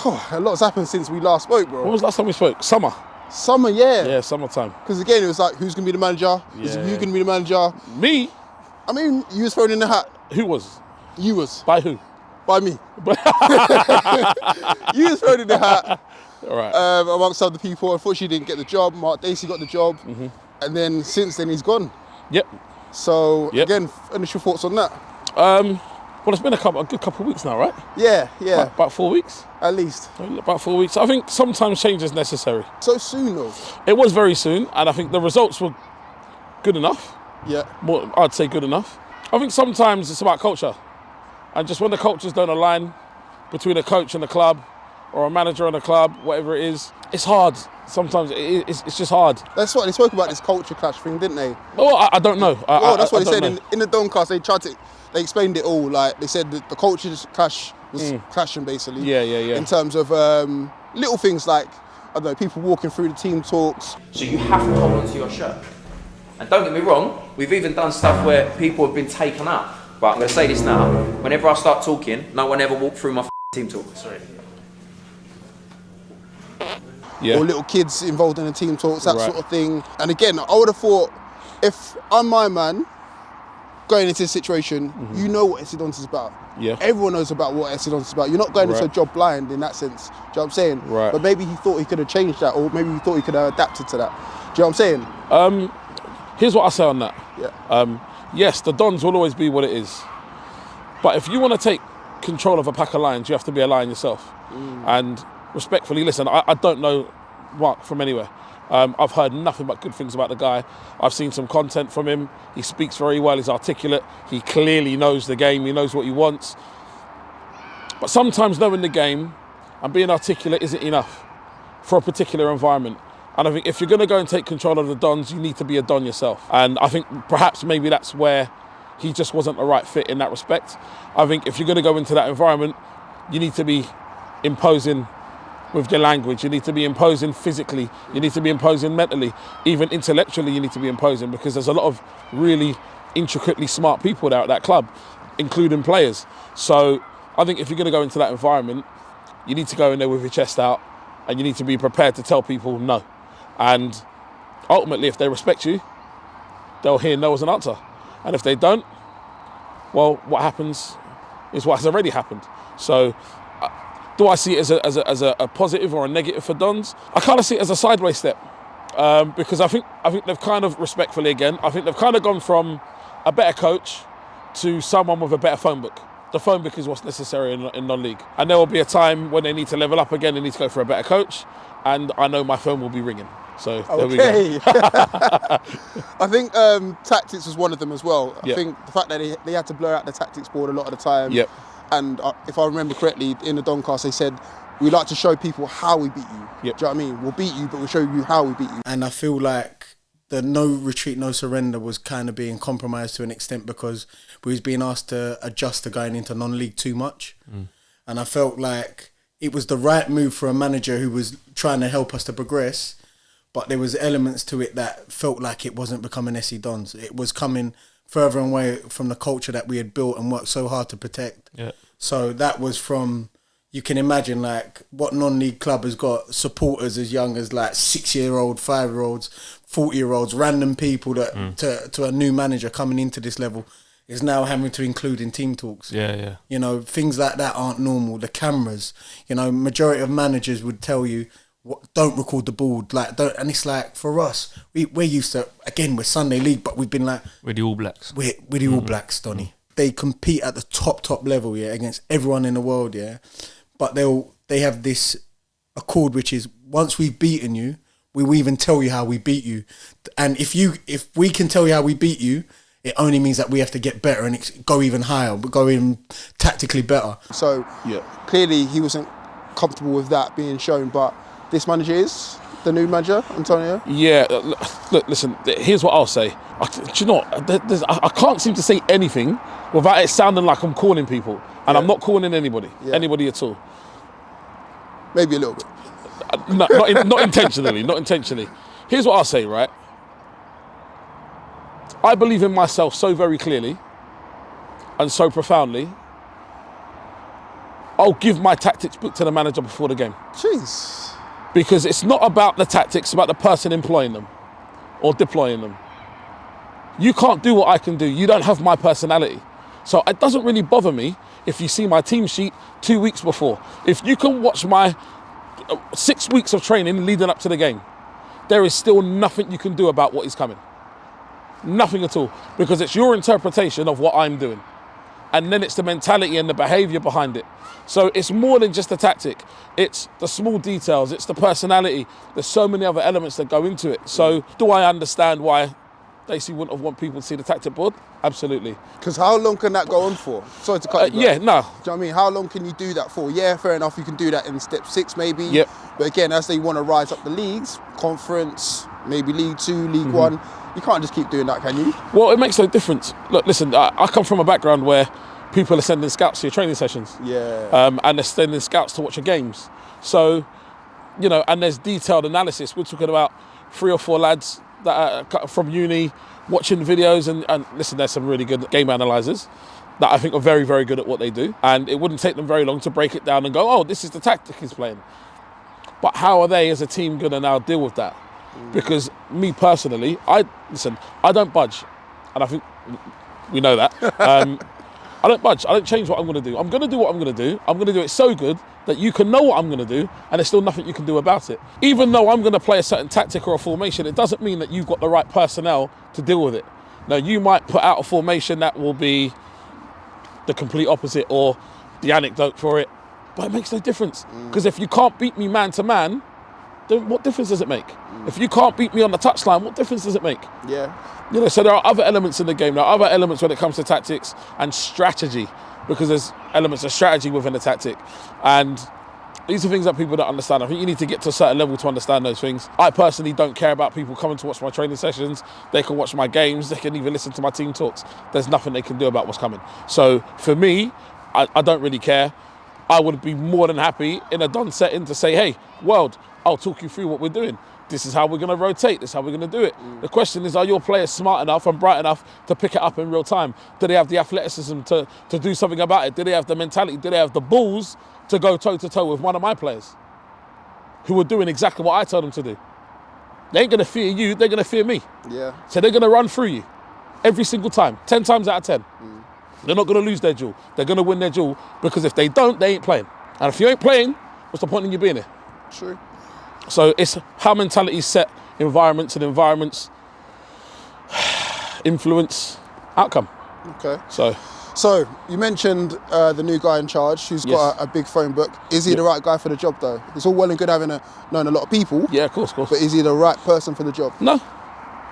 A lot's happened since we last spoke, bro. When was the last time we spoke? Summer. Summer, yeah. Yeah, summertime. Because again, it was like, who's going to be the manager? Is it you going to be the manager? Me? I mean, you was thrown in the hat. Who was? You was. By who? By me. You was thrown in the hat. All right. Amongst other people. Unfortunately, he didn't get the job. Mark Dacey got the job. Mm-hmm. And then since then, he's gone. Yep. So, again, initial thoughts on that? Well, it's been a good couple of weeks now, right? Yeah. About 4 weeks? At least. About 4 weeks. I think sometimes change is necessary. So soon, though? It was very soon, and I think the results were good enough. Yeah. More, I'd say good enough. I think sometimes it's about culture. And just when the cultures don't align between a coach and a club, or a manager and a club, whatever it is, it's hard. Sometimes it's just hard. That's what they spoke about, this culture clash thing, didn't they? Well, I don't know. That's what they said in the Doncast. They explained it all. Like they said that the culture clash was clashing basically. Yeah. In terms of little things like, I don't know, people walking through the team talks. So you have to hold onto your shirt. And don't get me wrong, we've even done stuff where people have been taken up. But I'm going to say this now. Whenever I start talking, no one ever walked through my team talk. Sorry. Yeah. Or little kids involved in the team talks, that sort of thing. And again, I would have thought, if I'm my man, going into this situation, you know what Essidon's is about. Yeah. Everyone knows about what Essidon's is about. You're not going into a job blind in that sense. Do you know what I'm saying? Right. But maybe he thought he could have changed that, or maybe he thought he could have adapted to that. Do you know what I'm saying? Here's what I say on that. Yeah. Yes, the Dons will always be what it is. But if you want to take control of a pack of lions, you have to be a lion yourself. And respectfully, listen, I don't know Mark from anywhere. I've heard nothing but good things about the guy. I've seen some content from him. He speaks very well, he's articulate. He clearly knows the game, he knows what he wants. But sometimes knowing the game and being articulate isn't enough for a particular environment. And I think if you're going to go and take control of the Dons, you need to be a Don yourself. And I think perhaps maybe that's where he just wasn't the right fit in that respect. I think if you're going to go into that environment, you need to be imposing with your language, you need to be imposing physically, you need to be imposing mentally, even intellectually you need to be imposing, because there's a lot of really intricately smart people there at that club, including players. So I think if you're going to go into that environment, you need to go in there with your chest out and you need to be prepared to tell people no. And ultimately, if they respect you, they'll hear no as an answer. And if they don't, well, what happens is what has already happened. So do I see it as a positive or a negative for Dons? I kind of see it as a sideways step because I think they've kind of, respectfully again, I think they've kind of gone from a better coach to someone with a better phone book. The phone book is what's necessary in non-league. And there will be a time when they need to level up again, they need to go for a better coach, and I know my phone will be ringing. So there we go. I think tactics was one of them as well. I think the fact that they had to blur out the tactics board a lot of the time. Yep. And if I remember correctly, in the Doncast, they said, we like to show people how we beat you. Yep. Do you know what I mean? We'll beat you, but we'll show you how we beat you. And I feel like the no retreat, no surrender was kind of being compromised to an extent because we was being asked to adjust to going into non-league too much. And I felt like it was the right move for a manager who was trying to help us to progress, but there was elements to it that felt like it wasn't becoming SE Dons. It was coming further away from the culture that we had built and worked so hard to protect. Yeah. So that was from, you can imagine like what non-league club has got supporters as young as like 6-year-old, 5-year-olds, 40-year-olds, random people that to a new manager coming into this level is now having to include in team talks. Yeah. You know, things like that aren't normal. The cameras, you know, majority of managers would tell you, don't record the board, like don't. And it's like for us, we're used to, again, we're Sunday League, but we've been like, we're the All Blacks. We're the All Blacks, Donny. They compete at the top level, against everyone in the world, But they have this accord, which is once we've beaten you, we will even tell you how we beat you. And if we can tell you how we beat you, it only means that we have to get better and go even higher, but go even tactically better. So clearly he wasn't comfortable with that being shown, but this manager is the new manager, Antonio? Yeah, look, listen, here's what I'll say. Do you know what? I can't seem to say anything without it sounding like I'm calling people. And I'm not calling anybody at all. Maybe a little bit. Not intentionally. Here's what I'll say, right? I believe in myself so very clearly and so profoundly. I'll give my tactics book to the manager before the game. Jeez. Because it's not about the tactics, it's about the person employing them or deploying them. You can't do what I can do. You don't have my personality. So it doesn't really bother me if you see my team sheet 2 weeks before. If you can watch my 6 weeks of training leading up to the game, there is still nothing you can do about what is coming. Nothing at all. Because it's your interpretation of what I'm doing. And then it's the mentality and the behaviour behind it. So it's more than just the tactic. It's the small details. It's the personality. There's so many other elements that go into it. So do I understand why Stacey wouldn't have want people to see the tactic board? Absolutely. Because how long can that go on for? Sorry to cut you. Yeah, no. Do you know what I mean? How long can you do that for? Yeah, fair enough. You can do that in step 6 maybe. Yep. But again, as they want to rise up the leagues, conference, maybe League 2, League 1, you can't just keep doing that, can you? Well, it makes no difference. Look, listen, I come from a background where people are sending scouts to your training sessions. Yeah. And they're sending scouts to watch your games. So, you know, and there's detailed analysis. We're talking about 3 or 4 lads that are from uni watching videos and listen, there's some really good game analysers that I think are very, very good at what they do. And it wouldn't take them very long to break it down and go, oh, this is the tactic he's playing. But how are they as a team going to now deal with that? Because me personally, I don't budge. And I think we know that. I don't budge. I don't change what I'm going to do. I'm going to do what I'm going to do. I'm going to do it so good that you can know what I'm going to do and there's still nothing you can do about it. Even though I'm going to play a certain tactic or a formation, it doesn't mean that you've got the right personnel to deal with it. Now, you might put out a formation that will be the complete opposite or the anecdote for it, but it makes no difference. Because if you can't beat me man to man, then what difference does it make? If you can't beat me on the touchline, what difference does it make? Yeah. You know, so there are other elements in the game. There are other elements when it comes to tactics and strategy, because there's elements of strategy within the tactic. And these are things that people don't understand. I think you need to get to a certain level to understand those things. I personally don't care about people coming to watch my training sessions. They can watch my games. They can even listen to my team talks. There's nothing they can do about what's coming. So for me, I don't really care. I would be more than happy in a done setting to say, hey, world, I'll talk you through what we're doing. This is how we're going to rotate. This is how we're going to do it. The question is, are your players smart enough and bright enough to pick it up in real time? Do they have the athleticism to do something about it? Do they have the mentality? Do they have the balls to go toe-to-toe with one of my players who are doing exactly what I told them to do? They ain't going to fear you. They're going to fear me. Yeah. So they're going to run through you every single time, 10 times out of 10. They're not going to lose their duel. They're going to win their duel, because if they don't, they ain't playing. And if you ain't playing, what's the point in you being here? True. So it's how mentality set environments and environments influence outcome. Okay. So you mentioned the new guy in charge who's got a big phone book. Is he the right guy for the job though? It's all well and good having known a lot of people. Yeah, of course. But is he the right person for the job? No.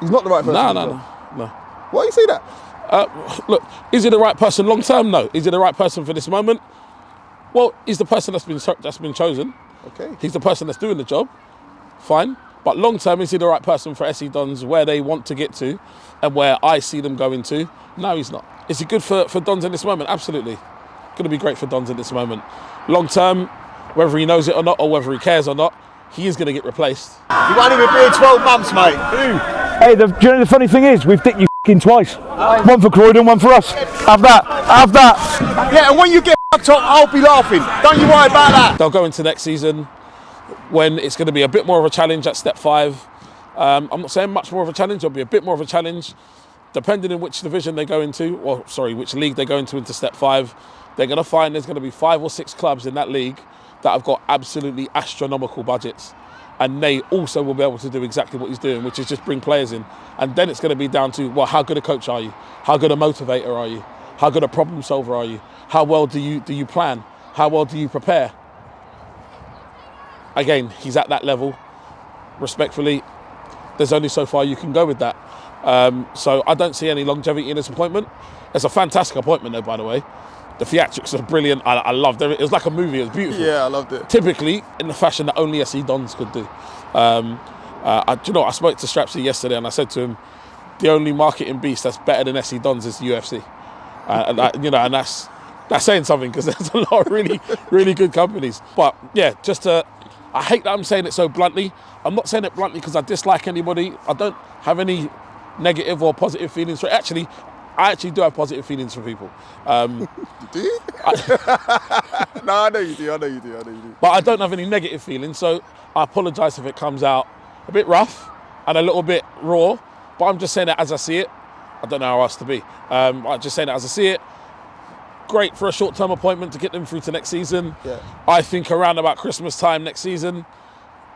He's not the right person for the job? No. Why do you say that? Look, is he the right person long term? No. Is he the right person for this moment? Well, he's the person that's been chosen. Okay. He's the person that's doing the job. Fine. But long term, is he the right person for SE Dons where they want to get to and where I see them going to? No, he's not. Is he good for Dons in this moment? Absolutely. Going to be great for Dons in this moment. Long term, whether he knows it or not, or whether he cares or not, he is going to get replaced. You won't even be here 12 months, mate. Hey, do you know the funny thing is, we've dicked you f***ing twice. One for Croydon, one for us. Have that. Yeah, and when you get fucked up, I'll be laughing. Don't you worry about that. They'll go into next season when it's going to be a bit more of a challenge at step 5. I'm not saying much more of a challenge. It'll be a bit more of a challenge, depending on which division they go into, which league they go into step 5. They're going to find there's going to be 5 or 6 clubs in that league that have got absolutely astronomical budgets. And they also will be able to do exactly what he's doing, which is just bring players in. And then it's going to be down to, well, how good a coach are you? How good a motivator are you? How good a problem solver are you? How well do you plan? How well do you prepare? Again, he's at that level. Respectfully, there's only so far you can go with that. So I don't see any longevity in this appointment. It's a fantastic appointment though, by the way. The theatrics are brilliant. I loved it. It was like a movie. It was beautiful. Yeah, I loved it. Typically in the fashion that only SE Dons could do. I spoke to Strapsy yesterday and I said to him, the only marketing beast that's better than SE Dons is the UFC. And that's saying something, because there's a lot of really, really good companies. But yeah, I hate that I'm saying it so bluntly. I'm not saying it bluntly because I dislike anybody. I don't have any negative or positive feelings for it. Actually, I actually do have positive feelings for people. Do you? No, I know you do. But I don't have any negative feelings, so I apologise if it comes out a bit rough and a little bit raw, but I'm just saying it as I see it. I don't know how else to be. I'm just saying it as I see it. Great for a short-term appointment to get them through to next season. Yeah. I think around about Christmas time next season,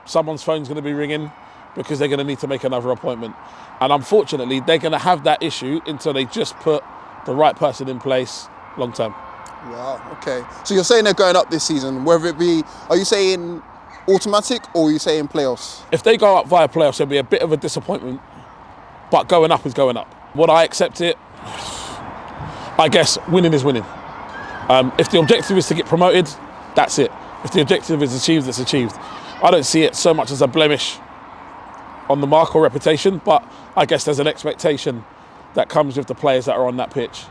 someone's phone's going to be ringing because they're going to need to make another appointment. And unfortunately, they're going to have that issue until they just put the right person in place long-term. Wow, okay. So you're saying they're going up this season, whether it be, are you saying automatic or are you saying playoffs? If they go up via playoffs, it'll be a bit of a disappointment, but going up is going up. Would I accept it? I guess winning is winning. If the objective is to get promoted, that's it. If the objective is achieved, it's achieved. I don't see it so much as a blemish on the mark or reputation, but I guess there's an expectation that comes with the players that are on that pitch.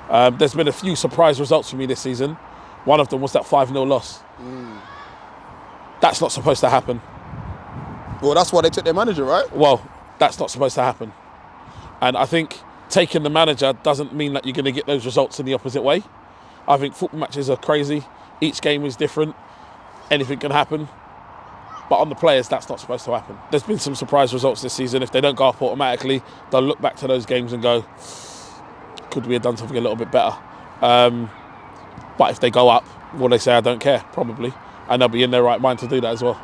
There's been a few surprise results for me this season. One of them was that 5-0 loss. That's not supposed to happen. Well, that's why they took their manager, right? Well, that's not supposed to happen. And I think taking the manager doesn't mean that you're going to get those results in the opposite way. I think football matches are crazy. Each game is different. Anything can happen. But on the players, that's not supposed to happen. There's been some surprise results this season. If they don't go up automatically, they'll look back to those games and go, could we have done something a little bit better? But if they go up, will they say, I don't care? Probably. And they'll be in their right mind to do that as well.